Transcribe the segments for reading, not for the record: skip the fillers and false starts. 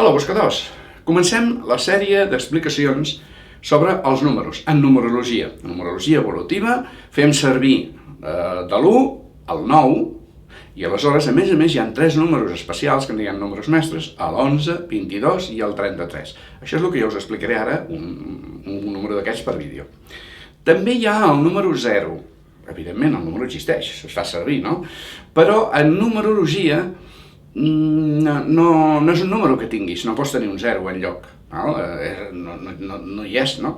Hola, buscadors! Comencem la sèrie d'explicacions sobre els números, en numerologia. En numerologia evolutiva fem servir de l'1 al 9, i aleshores, a més, hi ha 3 números especials, que en diguem números mestres, l'11, 22 i el 33. Això és el que jo us explicaré ara, un número d'aquests per vídeo. També hi ha el número 0. Evidentment, el número existeix, es fa servir, no? Però en numerologia no és un número que tinguis, no pots tenir un 0 enlloc. No hi és, no?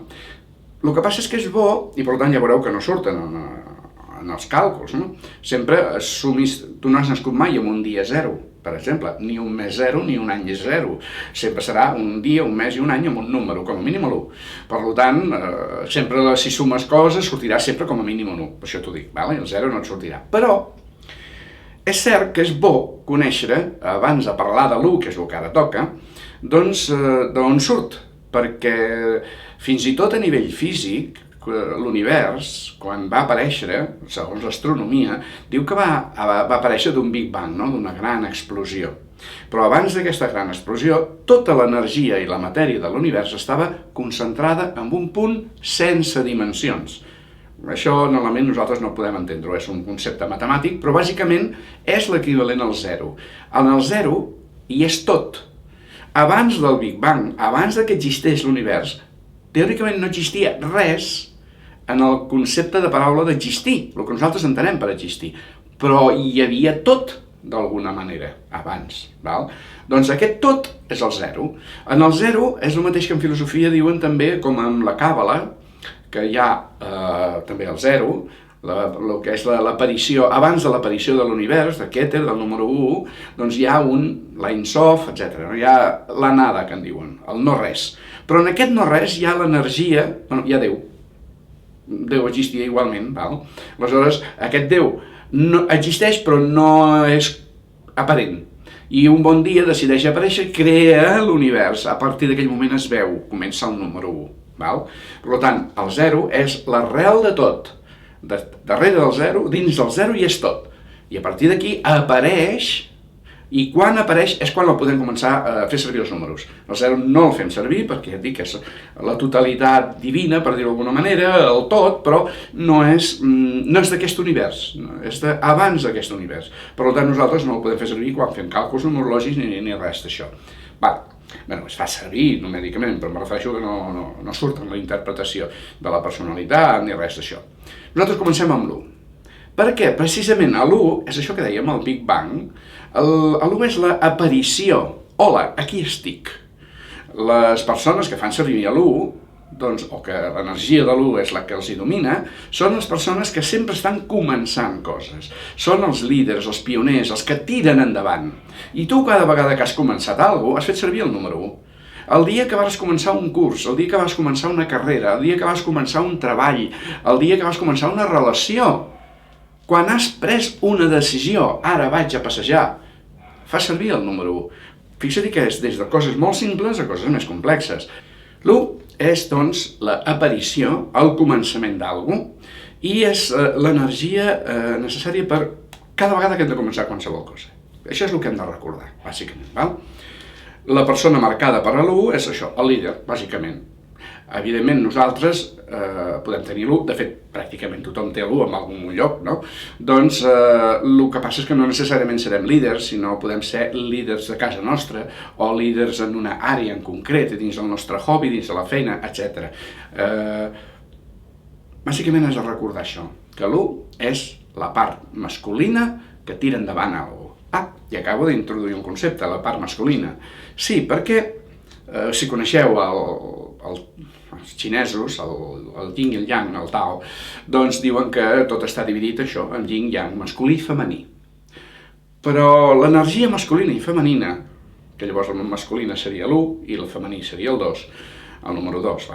El que passa és que és bo, i per tant ja veureu que no surten en els càlculs, no? Sempre assumis, tu no has nascut mai amb un dia 0, per exemple, ni un mes 0 ni un any 0. Sempre serà un dia, un mes i un any amb un número, com a mínim l'1. Per tant, sempre si sumes coses sortirà sempre com a mínim un 1, per això t'ho dic, el 0 no et sortirà. Però és cert que és bo conèixer, abans de parlar de l'1, que és el que ara toca, doncs d'on surt, perquè fins i tot a nivell físic, l'univers, quan va aparèixer, segons l'astronomia, diu que va aparèixer d'un Big Bang, d'una gran explosió. Però abans d'aquesta gran explosió, tota l'energia i la matèria de l'univers estava concentrada en un punt sense dimensions. Això, normalment, nosaltres no podem entendre-ho, és un concepte matemàtic, però bàsicament és l'equivalent al 0. En el 0 hi és tot. Abans del Big Bang, abans que existeix l'univers, teòricament no existia res en el concepte de paraula d'existir, el que nosaltres entenem per existir, però hi havia tot d'alguna manera, abans. Doncs aquest tot és el 0. En el 0 és el mateix que en filosofia diuen també, com en la càbala, que hi ha també el 0, el que és l'aparició, abans de l'aparició de l'univers, de Keter, del número 1, doncs hi ha l'Ein Sof, etc. Hi ha la nada, que en diuen, el no-res. Però en aquest no-res hi ha l'energia, hi ha Déu. Déu existia igualment, aleshores aquest Déu existeix però no és aparent. I un bon dia decideix aparèixer i crea l'univers. A partir d'aquell moment es veu, comença el número 1. Per tant, el 0 és l'arrel de tot. Darrere del 0, dins del 0 hi és tot. I a partir d'aquí apareix, i quan apareix és quan el podem començar a fer servir els números. El 0 no el fem servir perquè ja et dic que és la totalitat divina, per dir-ho d'alguna manera, el tot, però no és d'aquest univers, és d'abans d'aquest univers. Per tant, nosaltres no el podem fer servir quan fem càlculs numerològics ni res d'això. Es fa servir numèricament, però em refereixo que no surt en la interpretació de la personalitat ni res d'això. Nosaltres comencem amb l'1. Per què? Precisament l'1 és això que dèiem, el Big Bang. L'1 és l'aparició. Hola, aquí estic. Les persones que fan servir l'1, o que l'energia de l'1 és la que els domina, són les persones que sempre estan començant coses. Són els líders, els pioners, els que tiren endavant. I tu cada vegada que has començat alguna cosa, has fet servir el número 1. El dia que vas començar un curs, el dia que vas començar una carrera, el dia que vas començar un treball, el dia que vas començar una relació, quan has pres una decisió, ara vaig a passejar, fa servir el número 1. Fixa-t'hi que és des de coses molt simples a coses més complexes. L'1 és, doncs, l'aparició, el començament d'alguna cosa, i és l'energia necessària per cada vegada que hem de començar qualsevol cosa. Això és el que hem de recordar, bàsicament. La persona marcada per l'1 és això, el líder, bàsicament. Evidentment, nosaltres podem tenir l'1, de fet, pràcticament tothom té l'1 en algun lloc, no? Doncs el que passa és que no necessàriament serem líders, sinó podem ser líders de casa nostra o líders en una àrea en concret, dins del nostre hobby, dins de la feina, etc. Bàsicament has de recordar això, que l'1 és la part masculina que tira endavant alguna cosa. I acabo d'introduir un concepte, la part masculina. Sí, perquè si coneixeu els xinesos, el yin i el yang, el Tao, doncs diuen que tot està dividit això, en yin i yang, masculí i femení. Però l'energia masculina i femenina, que llavors la masculina seria l'1 i la femení seria el 2, el número 2,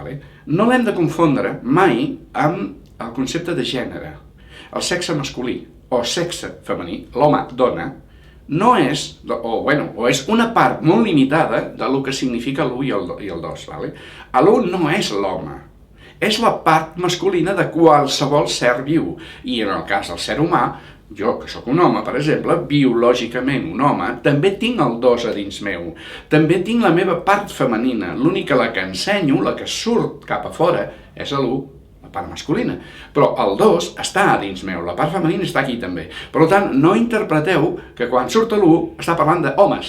no l'hem de confondre mai amb el concepte de gènere. El sexe masculí o sexe femení, l'home-dona, no és, o és una part molt limitada del que significa l'1 i el 2. L'1 no és l'home, és la part masculina de qualsevol ser viu, i en el cas del ser humà, Jo, que sóc un home, per exemple, biològicament un home, també tinc el 2 a dins meu. També tinc la meva part femenina. L'única la que ensenyo, la que surt cap a fora, és l'1, la part masculina. Però el 2 està a dins meu, la part femenina està aquí també. Per tant, no interpreteu que quan surt l'1 està parlant d'homes.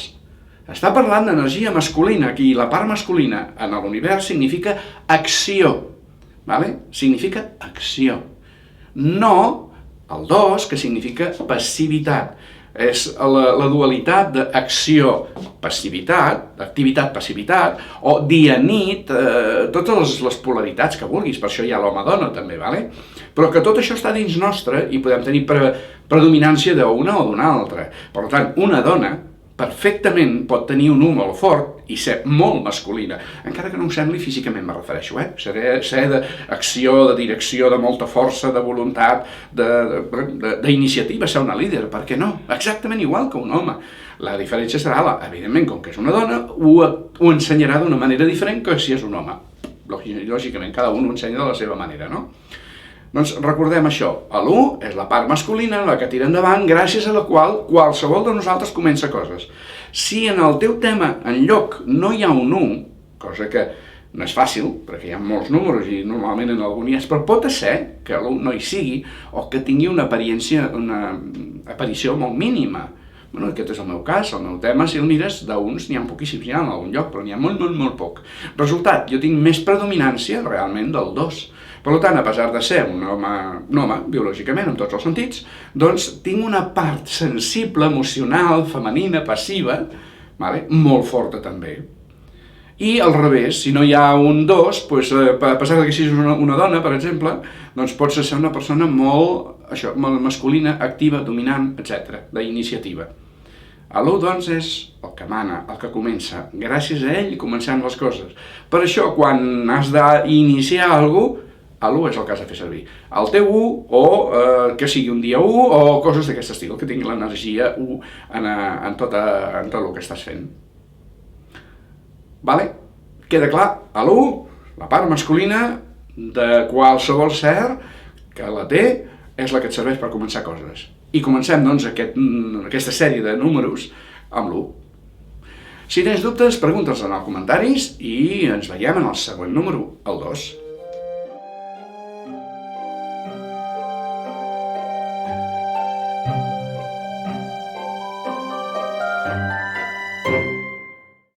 Està parlant d'energia masculina, aquí la part masculina en l'univers significa acció. Vale? Significa acció. No el 2, que significa passivitat. És la dualitat d'acció-passivitat, activitat-passivitat, o dia-nit, totes les polaritats que vulguis, per això hi ha l'home-dona també, vale? Però que tot això està dins nostre i podem tenir predominància d'una o d'una altra. Per tant, una dona perfectament pot tenir un molt fort i ser molt masculina, encara que no ho sembli físicament, me refereixo, ser d'acció, de direcció, de molta força, de voluntat, d'iniciativa, ser una líder, per què no? Exactament igual que un home. La diferència serà, evidentment, com que és una dona, ho ensenyarà d'una manera diferent que si és un home. Lògicament, cada un ho ensenya de la seva manera, no? Doncs recordem això, l'1 és la part masculina, la que tira endavant, gràcies a la qual qualsevol de nosaltres comença coses. Si en el teu tema enlloc no hi ha un 1, cosa que no és fàcil, perquè hi ha molts números i normalment en algun hi és, però pot ser que l'1 no hi sigui o que tingui una aparició molt mínima. Bueno, aquest és el meu cas, el meu tema, si el mires, d'uns n'hi ha poquíssims, hi ha en algun lloc, però n'hi ha molt, molt, molt poc. Resultat, jo tinc més predominància realment del 2. Per tant, a pesar de ser un home biològicament, en tots els sentits, doncs tinc una part sensible, emocional, femenina, passiva, molt forta també. I al revés, si no hi ha un 2, a pesar que siguis una dona, per exemple, doncs pots ser una persona molt masculina, activa, dominant, etc., d'iniciativa. L'1, doncs, és el que mana, el que comença. Gràcies a ell comencem les coses. Per això, quan has d'iniciar alguna cosa, l'1 és el que has de fer servir. El teu 1, o que sigui un dia 1, o coses d'aquest estil, que tingui l'energia 1 en tot el que estàs fent. Vale? Queda clar? L'1, la part masculina de qualsevol ser que la té, és la que et serveix per començar coses. I comencem, doncs, aquesta sèrie de números amb l'1. Si tens dubtes, pregunta'ls en els comentaris i ens veiem en el següent número, el 2.